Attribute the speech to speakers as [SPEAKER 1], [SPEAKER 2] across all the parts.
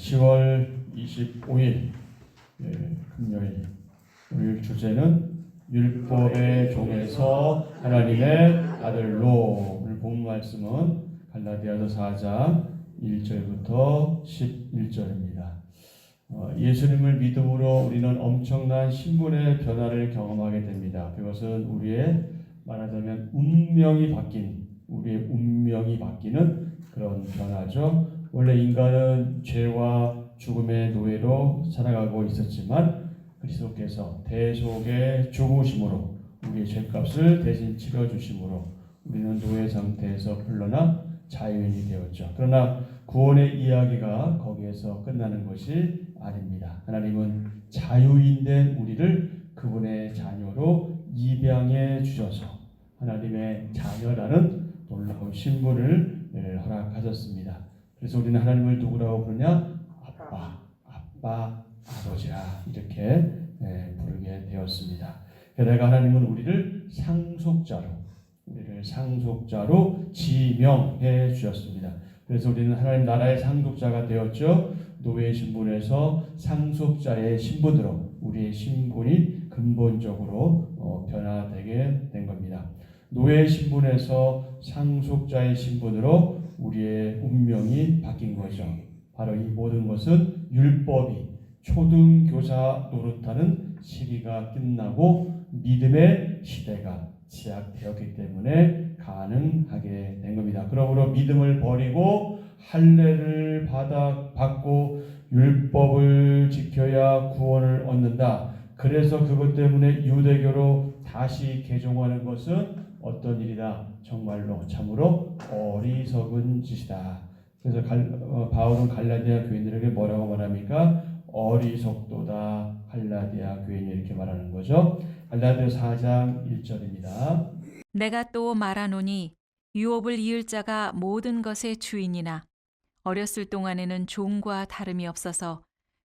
[SPEAKER 1] 10월 25일 금요일, 오늘 주제는 율법의 종에서 하나님의 아들로. 오늘 본 말씀은 갈라디아서 4장 1절부터 11절입니다. 예수님을 믿음으로 우리는 엄청난 신분의 변화를 경험하게 됩니다. 그것은 우리의 말하자면 우리의 운명이 바뀌는 그런 변화죠. 원래 인간은 죄와 죽음의 노예로 살아가고 있었지만 그리스도께서 대속의 죽으심으로 우리의 죄값을 대신 치러주심으로 우리는 노예 상태에서 풀려나 자유인이 되었죠. 그러나 구원의 이야기가 거기에서 끝나는 것이 아닙니다. 하나님은 자유인된 우리를 그분의 자녀로 입양해 주셔서 하나님의 자녀라는 놀라운 신분을 허락하셨습니다. 그래서 우리는 하나님을 누구라고 부르냐? 아빠, 아버지라 이렇게 부르게 되었습니다. 게다가 하나님은 우리를 상속자로 지명해 주셨습니다. 그래서 우리는 하나님 나라의 상속자가 되었죠. 노예의 신분에서 상속자의 신분으로 우리의 신분이 근본적으로 변화되게 된 겁니다. 노예의 신분에서 상속자의 신분으로 우리의 운명이 바뀐 거죠. 바로 이 모든 것은 율법이 초등교사 노릇하는 시기가 끝나고 믿음의 시대가 시작되었기 때문에 가능하게 된 겁니다. 그러므로 믿음을 버리고 할례를 받고 율법을 지켜야 구원을 얻는다. 그래서 그것 때문에 유대교로 다시 개종하는 것은 어떤 일이다? 정말로 참으로 어리석은 짓이다. 그래서 바울은 갈라디아 교인들에게 뭐라고 말합니까? 어리석도다 갈라디아 교인이 이렇게 말하는 거죠. 갈라디아 4장 1절입니다.
[SPEAKER 2] 내가 또 말하노니 유업을 이을 자가 모든 것의 주인이나 어렸을 동안에는 종과 다름이 없어서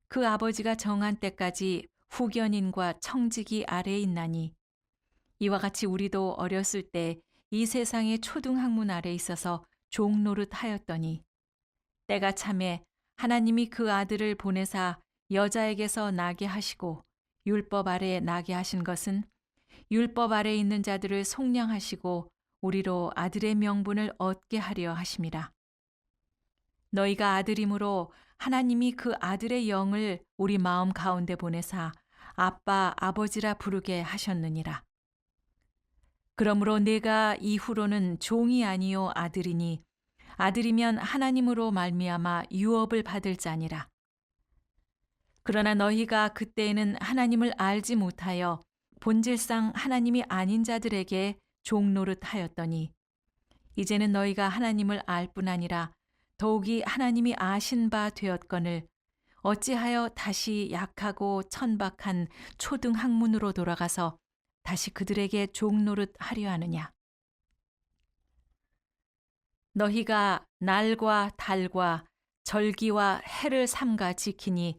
[SPEAKER 2] 그 아버지가 정한 때까지 후견인과 청지기 아래에 있나니 이와 같이 우리도 어렸을 때 이 세상의 초등학문 아래에 있어서 종 노릇하였더니 때가 차매 하나님이 그 아들을 보내사 여자에게서 나게 하시고 율법 아래에 나게 하신 것은 율법 아래에 있는 자들을 속량하시고 우리로 아들의 명분을 얻게 하려 하심이라. 너희가 아들이므로 하나님이 그 아들의 영을 우리 마음 가운데 보내사 아빠 아버지라 부르게 하셨느니라. 그러므로 내가 이후로는 종이 아니요 아들이니 아들이면 하나님으로 말미암아 유업을 받을 자니라. 그러나 너희가 그때에는 하나님을 알지 못하여 본질상 하나님이 아닌 자들에게 종노릇하였더니 이제는 너희가 하나님을 알 뿐 아니라 더욱이 하나님이 아신 바 되었거늘 어찌하여 다시 약하고 천박한 초등학문으로 돌아가서 다시 그들에게 종노릇하려 하느냐. 너희가 날과 달과 절기와 해를 삼가 지키니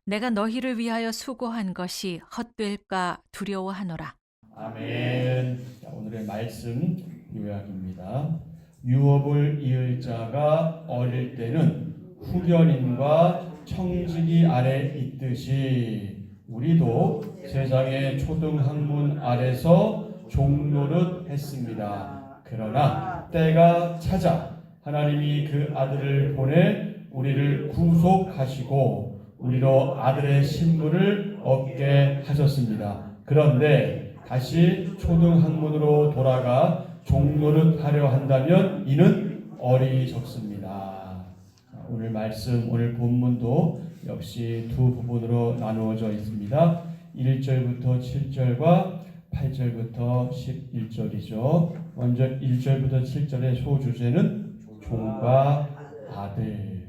[SPEAKER 2] 내가 너희를 위하여 수고한 것이 헛될까 두려워하노라.
[SPEAKER 1] 아멘. 자, 오늘의 말씀 요약입니다. 유업을 이을 자가 어릴 때는 후견인과 청지기 아래 있듯이 우리도 세상의 초등학문 아래서 종노릇 했습니다. 그러나 때가 차자 하나님이 그 아들을 보내 우리를 구속하시고 우리로 아들의 신분을 얻게 하셨습니다. 그런데 다시 초등학문으로 돌아가 종노릇 하려 한다면 이는 어리석습니다. 오늘 말씀, 오늘 본문도 역시 두 부분으로 나누어져 있습니다. 1절부터 7절과 8절부터 11절이죠. 먼저 1절부터 7절의 소주제는 종과 아들.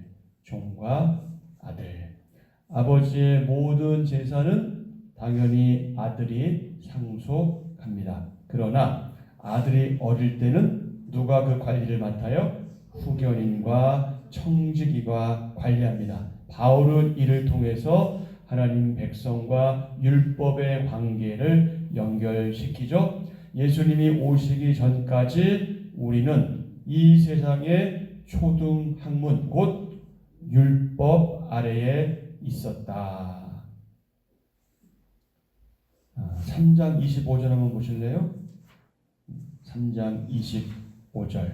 [SPEAKER 1] 아버지의 모든 재산은 당연히 아들이 상속합니다. 그러나 아들이 어릴 때는 누가 그 관리를 맡아요? 후견인과 청지기가 관리합니다. 바울은 이를 통해서 하나님 백성과 율법의 관계를 연결시키죠. 예수님이 오시기 전까지 우리는 이 세상의 초등학문 곧 율법 아래에 있었다. 3장 25절 한번 보실래요? 3장 25절.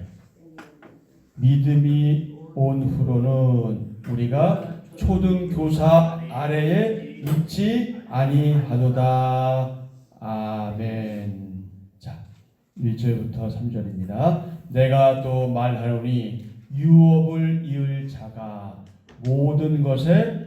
[SPEAKER 1] 믿음이 온 후로는 우리가 초등교사 아래에 있지 아니하도다. 아멘. 자, 1절부터 3절입니다. 내가 또 말하노니 유업을 이을 자가 모든 것의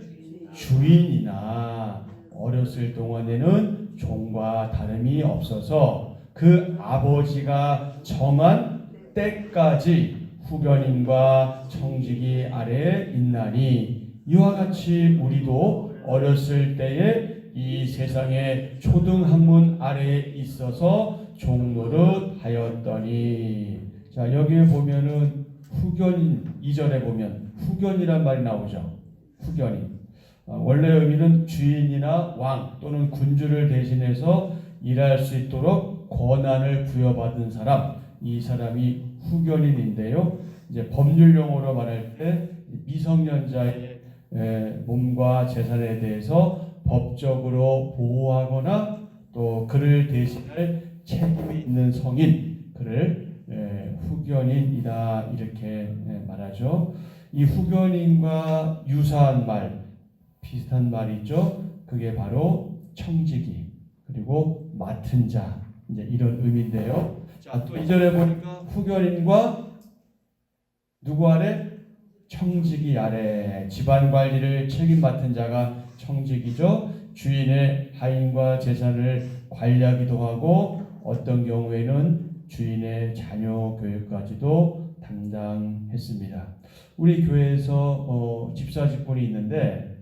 [SPEAKER 1] 주인이나 어렸을 동안에는 종과 다름이 없어서 그 아버지가 정한 때까지 후견인과 청지기 아래에 있나니 이와 같이 우리도 어렸을 때에 이 세상의 초등학문 아래에 있어서 종노릇 하였더니. 자, 여기에 보면은 후견인, 2절에 보면 후견이란 말이 나오죠. 후견인. 원래 의미는 주인이나 왕 또는 군주를 대신해서 일할 수 있도록 권한을 부여받은 사람, 이 사람이 후견인인데요. 이제 법률 용어로 말할 때 미성년자의 몸과 재산에 대해서 법적으로 보호하거나 또 그를 대신할 책임이 있는 성인, 그를 후견인이다 이렇게 말하죠. 이 후견인과 유사한 말, 비슷한 말이 있죠. 그게 바로 청지기 그리고 맡은 자, 이제 이런 의미인데요. 자, 또 2절에 보니까 후견인과 누구 아래? 청지기 아래. 집안 관리를 책임 맡은 자가 청지기죠. 주인의 하인과 재산을 관리하기도 하고 어떤 경우에는 주인의 자녀 교육까지도 담당했습니다. 우리 교회에서 집사 직분이 있는데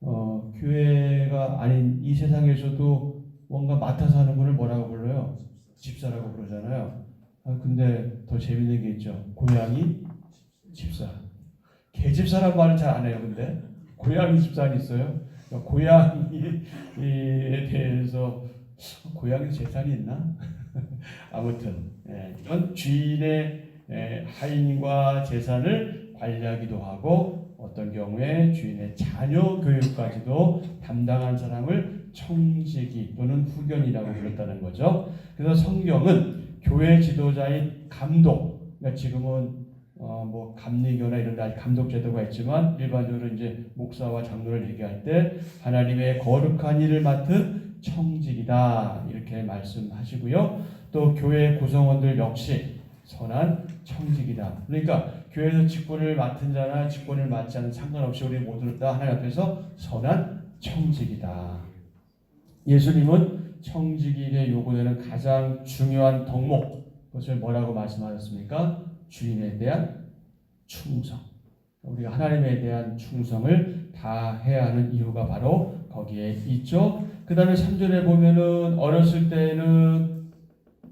[SPEAKER 1] 교회가 아닌 이 세상에서도 뭔가 맡아서 하는 분을 뭐라고 불러요? 집사라고 부르잖아요. 근데 더 재밌는 게 있죠. 고양이 집사. 개집사란 말은 잘 안 해요. 근데 고양이 집사는 있어요. 고양이에 대해서 고양이 재산이 있나? 아무튼 이런 주인의 하인과 재산을 관리하기도 하고 어떤 경우에 주인의 자녀 교육까지도 담당한 사람을 청지기 또는 후견이라고 불렀다는 거죠. 그래서 성경은 교회 지도자인 감독, 그러니까 지금은 뭐 감리교나 이런 데 감독 제도가 있지만 일반적으로 이제 목사와 장로를 얘기할 때 하나님의 거룩한 일을 맡은 청직이다 이렇게 말씀하시고요. 또 교회 구성원들 역시 선한 청직이다. 그러니까 교회에서 직분을 맡은 자나 직분을 맡지 않은 상관없이 우리 모두는 다 하나님 앞에서 선한 청직이다. 예수님은 청직인의 요구되는 가장 중요한 덕목, 그것을 뭐라고 말씀하셨습니까? 주인에 대한 충성. 우리가 하나님에 대한 충성을 다 해야 하는 이유가 바로 거기에 있죠. 그 다음에 3절에 보면은 어렸을 때는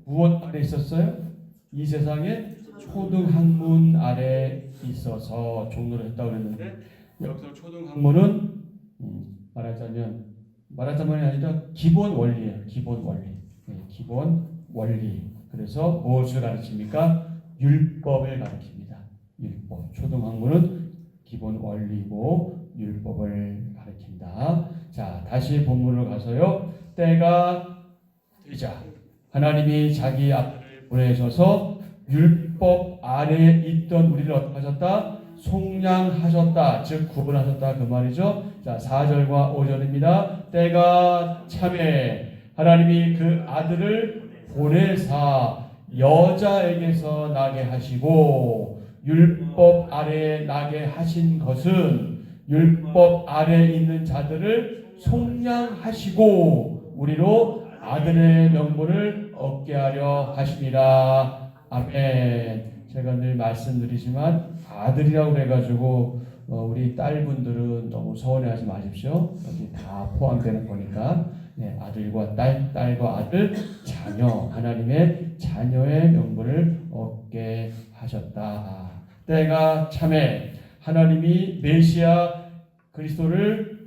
[SPEAKER 1] 무엇 아래 있었어요? 이 세상에 초등학문 아래 있어서 종로를 했다고 그랬는데 여기서 초등학문은 말하자면이 아니라 기본 원리예요. 기본 원리. 기본 원리. 그래서 무엇을 가르칩니까? 율법을 가르칩니다. 율법. 초등학문은 기본 원리고 율법을 가르친다. 자, 다시 본문으로 가서요. 때가 되자 하나님이 자기 아들을 보내셔서 율법 아래에 있던 우리를 어떻게 하셨다? 속량하셨다. 즉 구분하셨다 그 말이죠. 자, 4절과 5절입니다. 때가 참에 하나님이 그 아들을 보내사 여자에게서 나게 하시고 율법 아래에 나게 하신 것은 율법 아래에 있는 자들을 속량하시고 우리로 아들의 명분을 얻게 하려 하심이라. 아멘. 제가 늘 말씀드리지만 아들이라고 해가지고 우리 딸분들은 너무 서운해하지 마십시오. 여기 다 포함되는 거니까. 네, 아들과 딸, 딸과 아들, 자녀, 하나님의 자녀의 명분을 얻게 하셨다. 때가 참에 하나님이 메시아 그리스도를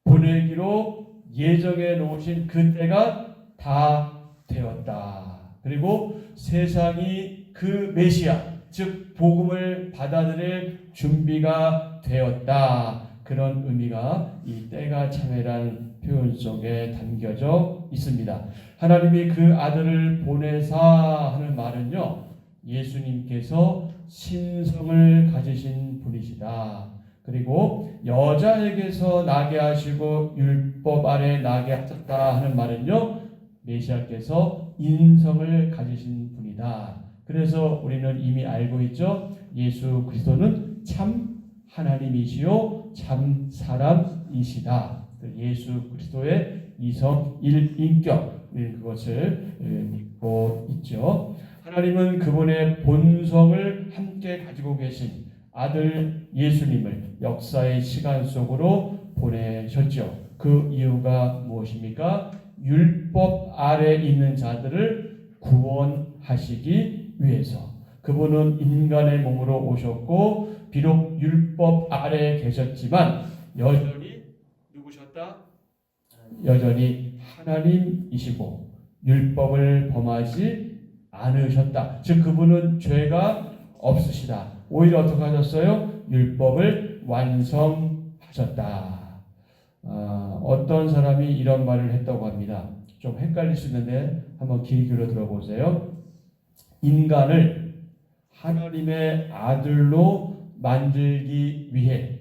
[SPEAKER 1] 보내기로 예정해 놓으신 그 때가 다 되었다. 그리고 세상이 그 메시아, 즉 복음을 받아들일 준비가 되었다. 그런 의미가 이 때가 참회라는 표현 속에 담겨져 있습니다. 하나님이 그 아들을 보내사 하는 말은요, 예수님께서 신성을 가지신 분이시다. 그리고 여자에게서 나게 하시고 율법 아래 나게 하셨다 하는 말은요, 메시아께서 인성을 가지신 분이다. 그래서 우리는 이미 알고 있죠. 예수 그리스도는 참 하나님이시요 참 사람이시다. 예수 그리스도의 이성 일인격, 우리는 그것을 믿고 있죠. 하나님은 그분의 본성을 함께 가지고 계신 아들 예수님을 역사의 시간 속으로 보내셨죠. 그 이유가 무엇입니까? 율법 아래 있는 자들을 구원하시기 위해서. 그분은 인간의 몸으로 오셨고 비록 율법 아래에 계셨지만 여전히 누구셨다? 여전히 하나님이시고 율법을 범하지 않으셨다. 즉 그분은 죄가 없으시다. 오히려 어떻게 하셨어요? 율법을 완성하셨다. 어떤 사람이 이런 말을 했다고 합니다. 좀 헷갈릴 수 있는데 한번 귀 기울여 들어보세요. 인간을 하나님의 아들로 만들기 위해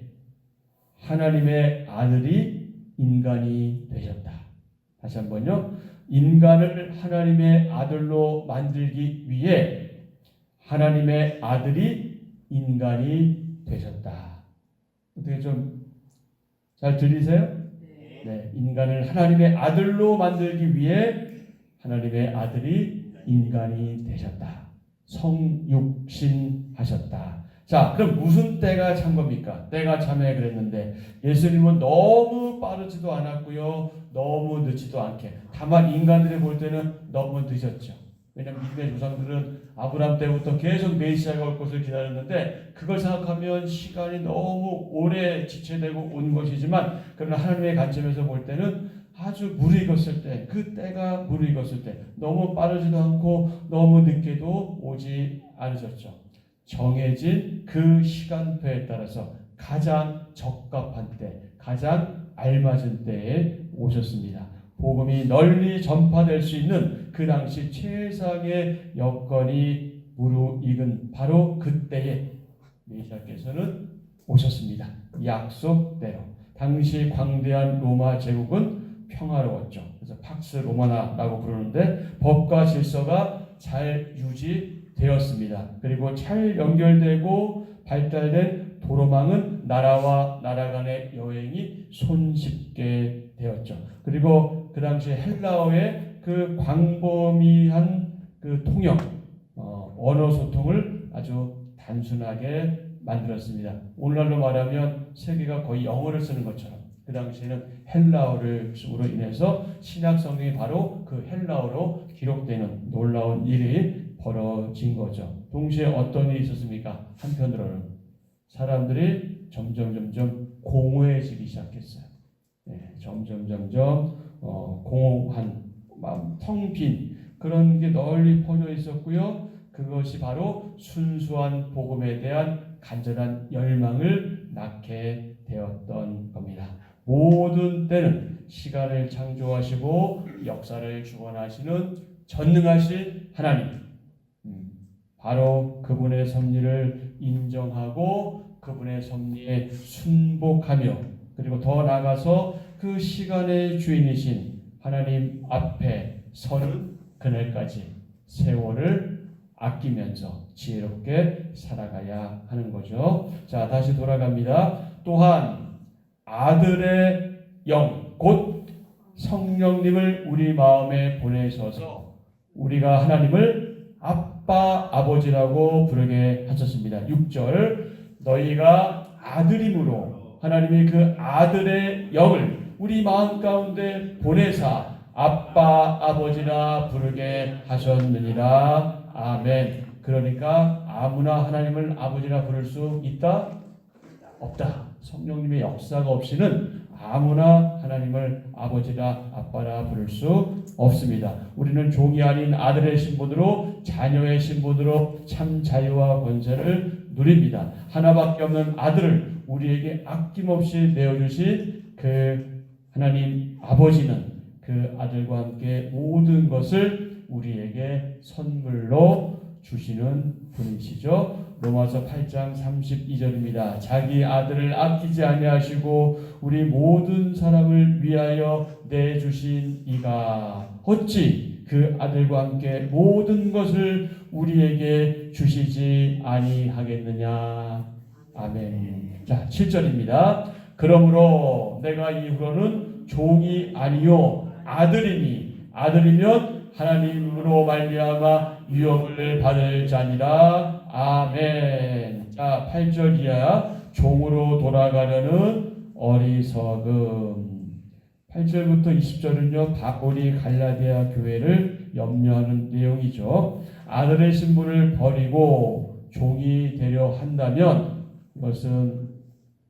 [SPEAKER 1] 하나님의 아들이 인간이 되셨다. 다시 한번요. 인간을 하나님의 아들로 만들기 위해 하나님의 아들이 인간이 되셨다. 어떻게 좀 잘 들리세요? 네. 인간을 하나님의 아들로 만들기 위해 하나님의 아들이 인간이 되셨다. 성육신하셨다. 자, 그럼 무슨 때가 참 겁니까? 때가 참에 그랬는데 예수님은 너무 빠르지도 않았고요, 너무 늦지도 않게. 다만 인간들이 볼 때는 너무 늦었죠. 왜냐하면 믿음의 조상들은 아브라함 때부터 계속 메시아가 올 것을 기다렸는데 그걸 생각하면 시간이 너무 오래 지체되고 온 것이지만, 그러나 하나님의 관점에서 볼 때는 아주 무르익었을 때, 그 때가 무르익었을 때, 너무 빠르지도 않고 너무 늦게도 오지 않으셨죠. 정해진 그 시간표에 따라서 가장 적합한 때, 가장 알맞은 때에 오셨습니다. 복음이 널리 전파될 수 있는 그 당시 최상의 여건이 무르익은 바로 그때에 메시아께서는 오셨습니다. 약속대로. 당시 광대한 로마 제국은 평화로웠죠. 그래서 팍스 로마나라고 부르는데 법과 질서가 잘 유지되었습니다. 그리고 잘 연결되고 발달된 도로망은 나라와 나라 간의 여행이 손쉽게 되었죠. 그리고 그 당시 헬라어의 그 광범위한 그 통역, 언어 소통을 아주 단순하게 만들었습니다. 오늘날로 말하면 세계가 거의 영어를 쓰는 것처럼 그 당시에는 헬라어를 쓰므로 인해서 신약 성경이 바로 그 헬라어로 기록되는 놀라운 일이 벌어진 거죠. 동시에 어떤 일이 있었습니까? 한편으로는 사람들이 점점 공허해지기 시작했어요. 네, 점점 공허한 마음, 텅 빈 그런 게 널리 퍼져 있었고요. 그것이 바로 순수한 복음에 대한 간절한 열망을 낳게 되었던 겁니다. 모든 때는 시간을 창조하시고 역사를 주관하시는 전능하신 하나님, 바로 그분의 섭리를 인정하고 그분의 섭리에 순복하며, 그리고 더 나아가서 그 시간의 주인이신 하나님 앞에 서는 그날까지 세월을 아끼면서 지혜롭게 살아가야 하는 거죠. 자, 다시 돌아갑니다. 또한 아들의 영, 곧 성령님을 우리 마음에 보내셔서 우리가 하나님을 아빠, 아버지라고 부르게 하셨습니다. 6절, 너희가 아들임으로 하나님이 그 아들의 영을 우리 마음 가운데 보내사 아빠, 아버지라 부르게 하셨느니라. 아멘. 그러니까 아무나 하나님을 아버지라 부를 수 있다? 없다. 성령님의 역사가 없이는 아무나 하나님을 아버지라 아빠라 부를 수 없습니다. 우리는 종이 아닌 아들의 신분으로, 자녀의 신분으로 참 자유와 권세를 누립니다. 하나밖에 없는 아들을 우리에게 아낌없이 내어주신 그 하나님 아버지는 그 아들과 함께 모든 것을 우리에게 선물로 주시는 분이시죠. 로마서 8장 32절입니다. 자기 아들을 아끼지 아니하시고 우리 모든 사람을 위하여 내주신 이가 어찌 그 아들과 함께 모든 것을 우리에게 주시지 아니하겠느냐. 아멘. 자, 7절입니다. 그러므로 내가 이후로는 종이 아니요 아들이니 아들이면 하나님으로 말미암아 유업을 받을 자니라. 아멘. 자, 8절 이하 종으로 돌아가려는 어리석음. 8절부터 20절은요, 바울이 갈라디아 교회를 염려하는 내용이죠. 아들의 신분을 버리고 종이 되려 한다면 그것은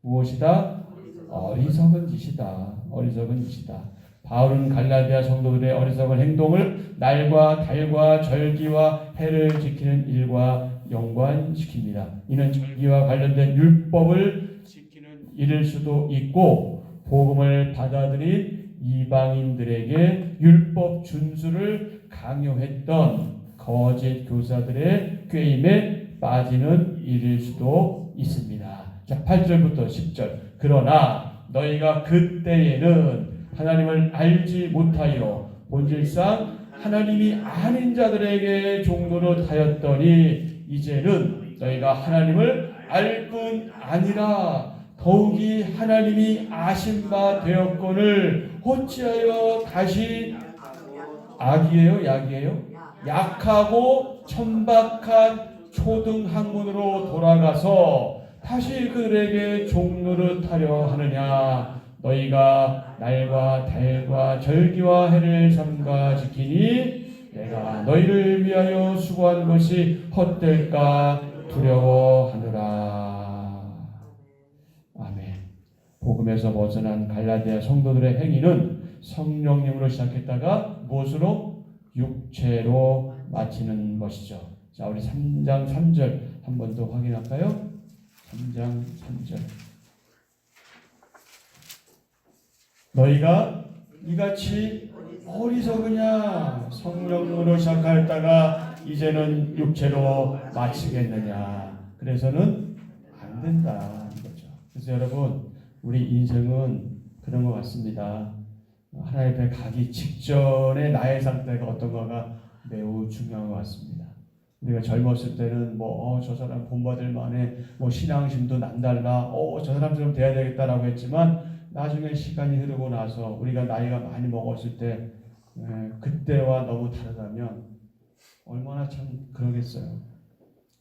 [SPEAKER 1] 무엇이다? 어리석은 짓이다. 어리석은 짓이다. 바울은 갈라디아 성도들의 어리석은 행동을 날과 달과 절기와 해를 지키는 일과 연관시킵니다. 이는 절기와 관련된 율법을 지키는 일일 수도 있고 복음을 받아들인 이방인들에게 율법 준수를 강요했던 거짓 교사들의 꾀임에 빠지는 일일 수도 있습니다. 자, 8절부터 10절. 그러나 너희가 그때에는 하나님을 알지 못하여 본질상 하나님이 아닌 자들에게 종노릇 하였더니 이제는 너희가 하나님을 알 뿐 아니라 더욱이 하나님이 아신 바 되었거늘 어찌하여 다시 악이에요? 약이에요? 약하고 천박한 초등학문으로 돌아가서 다시 그들에게 종노릇 하려 하느냐. 너희가 날과 달과 절기와 해를 삼가 지키니 내가 너희를 위하여 수고한 것이 헛될까 두려워하느라. 아멘. 복음에서 벗어난 갈라디아 성도들의 행위는 성령님으로 시작했다가 무엇으로? 육체로 마치는 것이죠. 자, 우리 3장 3절 한 번 더 확인할까요? 3장 3절. 너희가 이같이 어리석으냐? 성령으로 시작하였다가 이제는 육체로 마치겠느냐? 그래서는 안 된다 이거죠. 그래서 여러분, 우리 인생은 그런 것 같습니다. 하나님 앞에 가기 직전에 나의 상태가 어떤가가 매우 중요한 것 같습니다. 우리가 젊었을 때는 저 사람 본받을 만해, 신앙심도 남달라, 저 사람처럼 돼야 되겠다라고 했지만 나중에 시간이 흐르고 나서 우리가 나이가 많이 먹었을 때 그때와 너무 다르다면 얼마나 참 그러겠어요.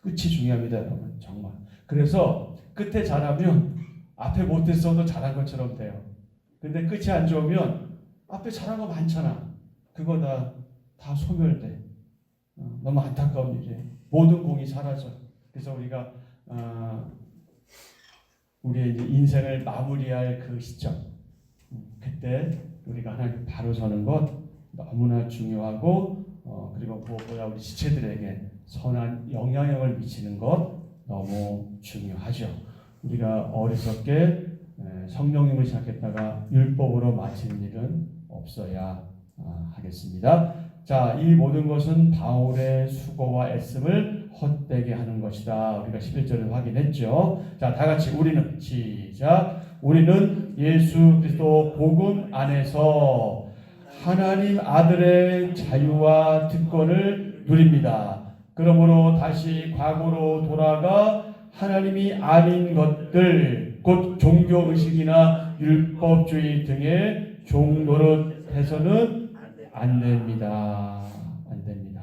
[SPEAKER 1] 끝이 중요합니다, 여러분. 정말. 그래서 끝에 잘하면 앞에 못했어도 잘한 것처럼 돼요. 근데 끝이 안 좋으면 앞에 잘한 거 많잖아. 그거 다 소멸돼. 너무 안타까운 일이에요. 모든 공이 사라져. 그래서 우리가 우리의 이제 인생을 마무리할 그 시점, 그때 우리가 하나님 바로 서는 것 너무나 중요하고 그리고 무엇보다 우리 지체들에게 선한 영향력을 미치는 것 너무 중요하죠. 우리가 어리석게 성령님을 시작했다가 율법으로 마치는 일은 없어야 하겠습니다. 자, 이 모든 것은 바울의 수고와 애씀을 헛되게 하는 것이다. 우리가 11절을 확인했죠. 자, 다 같이 우리는 시작. 우리는 예수 그리스도 복음 안에서 하나님 아들의 자유와 특권을 누립니다. 그러므로 다시 과거로 돌아가 하나님이 아닌 것들, 곧 종교의식이나 율법주의 등의 종노릇해서는 안 됩니다. 안 됩니다.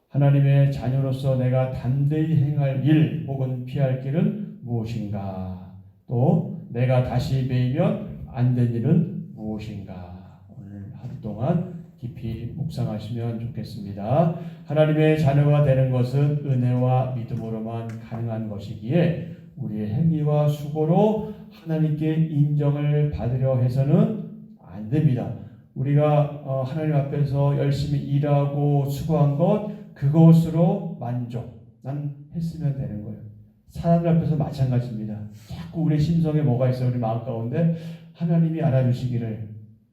[SPEAKER 1] 하나님의 자녀로서 내가 담대히 행할 일 혹은 피할 길은 무엇인가? 또 내가 다시 배이면 안 된 일은 무엇인가? 오늘 하루 동안 깊이 묵상하시면 좋겠습니다. 하나님의 자녀가 되는 것은 은혜와 믿음으로만 가능한 것이기에 우리의 행위와 수고로 하나님께 인정을 받으려 해서는 안 됩니다. 우리가 하나님 앞에서 열심히 일하고 수고한 것 그것으로 만족, 난 했으면 되는 거예요. 사람들 앞에서 마찬가지입니다. 자꾸 우리 심성에 뭐가 있어요? 우리 마음 가운데 하나님이 알아주시기를,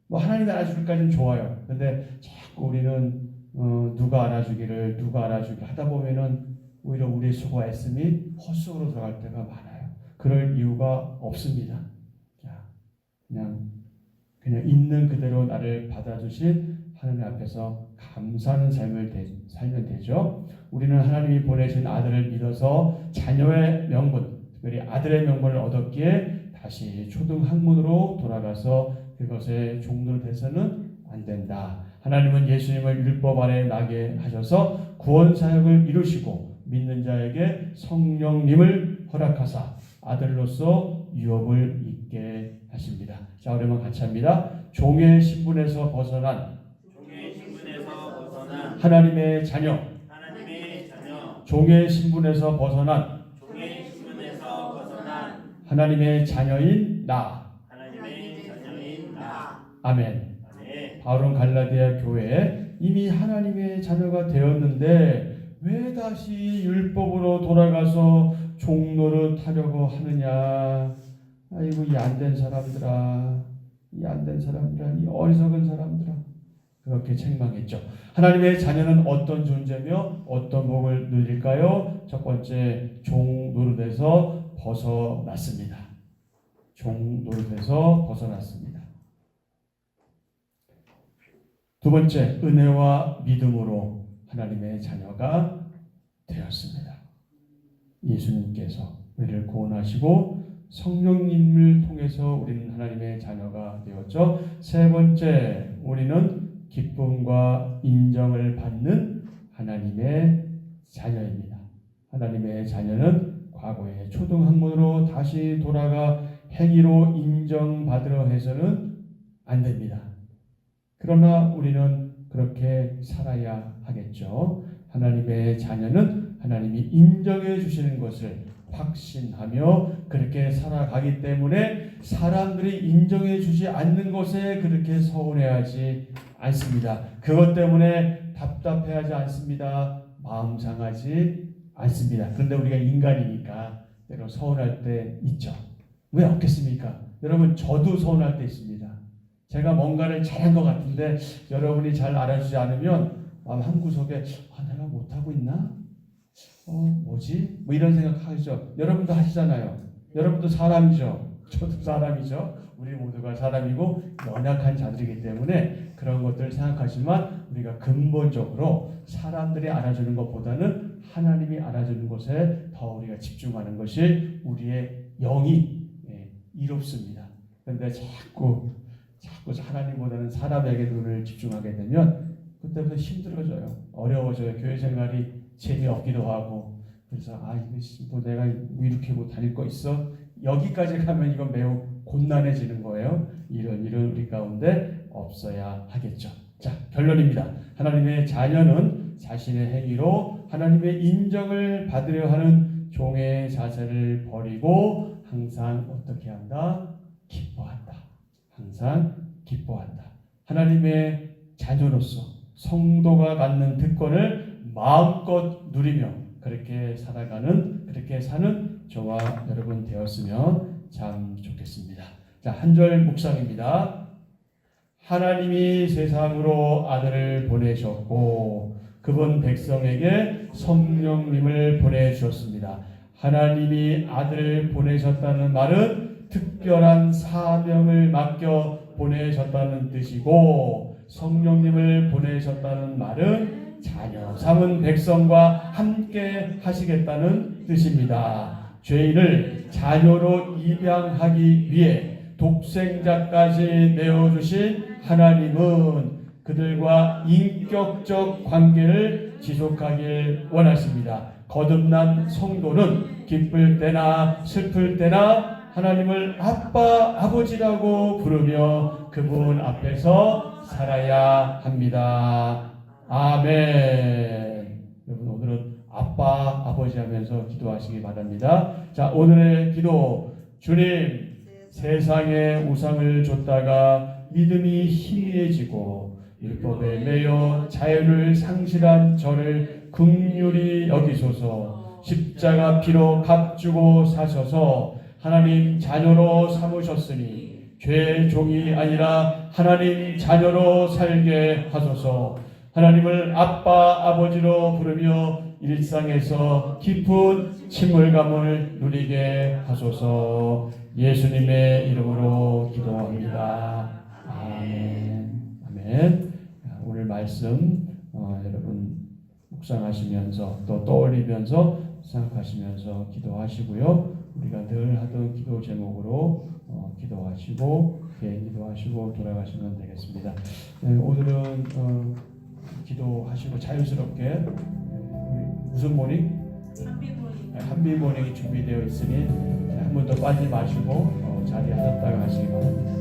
[SPEAKER 1] 뭐 하나님이 알아주기까지는 좋아요. 근데 자꾸 우리는 누가 알아주기를 하다 보면은 오히려 우리의 수고와 애씀이 헛수고로 들어갈 때가 많아요. 그럴 이유가 없습니다. 그냥 있는 그대로 나를 받아주신 하나님 앞에서 감사하는 삶을 살면 되죠. 우리는 하나님이 보내신 아들을 믿어서 자녀의 명분, 특별히 아들의 명분을 얻었기에 다시 초등학문으로 돌아가서 그것에 종로로 돼서는 안 된다. 하나님은 예수님을 율법 아래 나게 하셔서 구원 사역을 이루시고 믿는 자에게 성령님을 허락하사 아들로서 유업을 입게 하십니다. 자, 우리 한번 같이 합니다. 종의 신분에서 벗어난 하나님의 자녀, 종의 신분에서 벗어난 하나님의 자녀인 나. 아멘. 바울은 갈라디아 교회에 이미 하나님의 자녀가 되었는데 왜 다시 율법으로 돌아가서 종노릇 하려고 하느냐. 아이고, 이 안된 사람들아, 이 어리석은 사람들아, 그렇게 책망했죠. 하나님의 자녀는 어떤 존재며 어떤 복을 누릴까요? 첫 번째, 종 노릇에서 벗어났습니다. 종 노릇에서 벗어났습니다. 두 번째, 은혜와 믿음으로 하나님의 자녀가 되었습니다. 예수님께서 우리를 구원하시고 성령님을 통해서 우리는 하나님의 자녀가 되었죠. 세 번째, 우리는 기쁨과 인정을 받는 하나님의 자녀입니다. 하나님의 자녀는 과거의 초등학문으로 다시 돌아가 행위로 인정받으려 해서는 안 됩니다. 그러나 우리는 그렇게 살아야 하겠죠. 하나님의 자녀는 하나님이 인정해 주시는 것을 확신하며 그렇게 살아가기 때문에 사람들이 인정해 주지 않는 것에 그렇게 서운해하지 않습니다. 그것 때문에 답답해하지 않습니다. 마음 상하지 않습니다. 그런데 우리가 인간이니까 때로 서운할 때 있죠. 왜 없겠습니까? 여러분, 저도 서운할 때 있습니다. 제가 뭔가를 잘한 것 같은데 여러분이 잘 알아주지 않으면 마음 한구석에 내가 못하고 있나? 뭐지? 뭐 이런 생각하죠. 여러분도 하시잖아요. 여러분도 사람이죠. 저도 사람이죠. 우리 모두가 사람이고 연약한 자들이기 때문에 그런 것들을 생각하지만 우리가 근본적으로 사람들이 알아주는 것보다는 하나님이 알아주는 것에 더 우리가 집중하는 것이 우리의 영이 이롭습니다. 그런데 자꾸 하나님보다는 사람에게 눈을 집중하게 되면 그때부터 힘들어져요. 어려워져요. 교회 생활이 재미없기도 하고. 그래서 이거 내가 이렇게 뭐 다닐 거 있어? 여기까지 가면 이건 매우 곤란해지는 거예요. 이런 우리 가운데 없어야 하겠죠. 자, 결론입니다. 하나님의 자녀는 자신의 행위로 하나님의 인정을 받으려 하는 종의 자세를 버리고 항상 어떻게 한다? 기뻐한다. 항상 기뻐한다. 하나님의 자녀로서 성도가 갖는 특권을 마음껏 누리며 그렇게 사는 저와 여러분 되었으면 참 좋겠습니다. 자, 한 절 묵상입니다. 하나님이 세상으로 아들을 보내셨고 그분 백성에게 성령님을 보내주셨습니다. 하나님이 아들을 보내셨다는 말은 특별한 사명을 맡겨 보내셨다는 뜻이고 성령님을 보내셨다는 말은 자녀 삼은 백성과 함께 하시겠다는 뜻입니다. 죄인을 자녀로 입양하기 위해 독생자까지 내어주신 하나님은 그들과 인격적 관계를 지속하길 원하십니다. 거듭난 성도는 기쁠 때나 슬플 때나 하나님을 아빠, 아버지라고 부르며 그분 앞에서 살아야 합니다. 아멘. 여러분, 오늘은 아빠, 아버지 하면서 기도하시기 바랍니다. 자, 오늘의 기도. 주님, 세상에 우상을 줬다가 믿음이 희미해지고 율법에 매여 자유를 상실한 저를 긍휼히 여기소서. 십자가 피로 값주고 사셔서 하나님 자녀로 삼으셨으니 죄의 종이 아니라 하나님 자녀로 살게 하소서. 하나님을 아빠 아버지로 부르며 일상에서 깊은 친밀감을 누리게 하소서. 예수님의 이름으로 기도합니다. 아멘. 아멘. 오늘 말씀 여러분 묵상하시면서 또 떠올리면서 생각하시면서 기도하시고요. 우리가 늘 하던 기도 제목으로 기도하시고 개인 기도하시고 돌아가시면 되겠습니다. 오늘은 기도하시고 자연스럽게 우리 무슨 모닝? 한비 모닝이 준비되어 있으니 한 번 더 빠지지 마시고 자리에 앉았다가 가시기 바랍니다.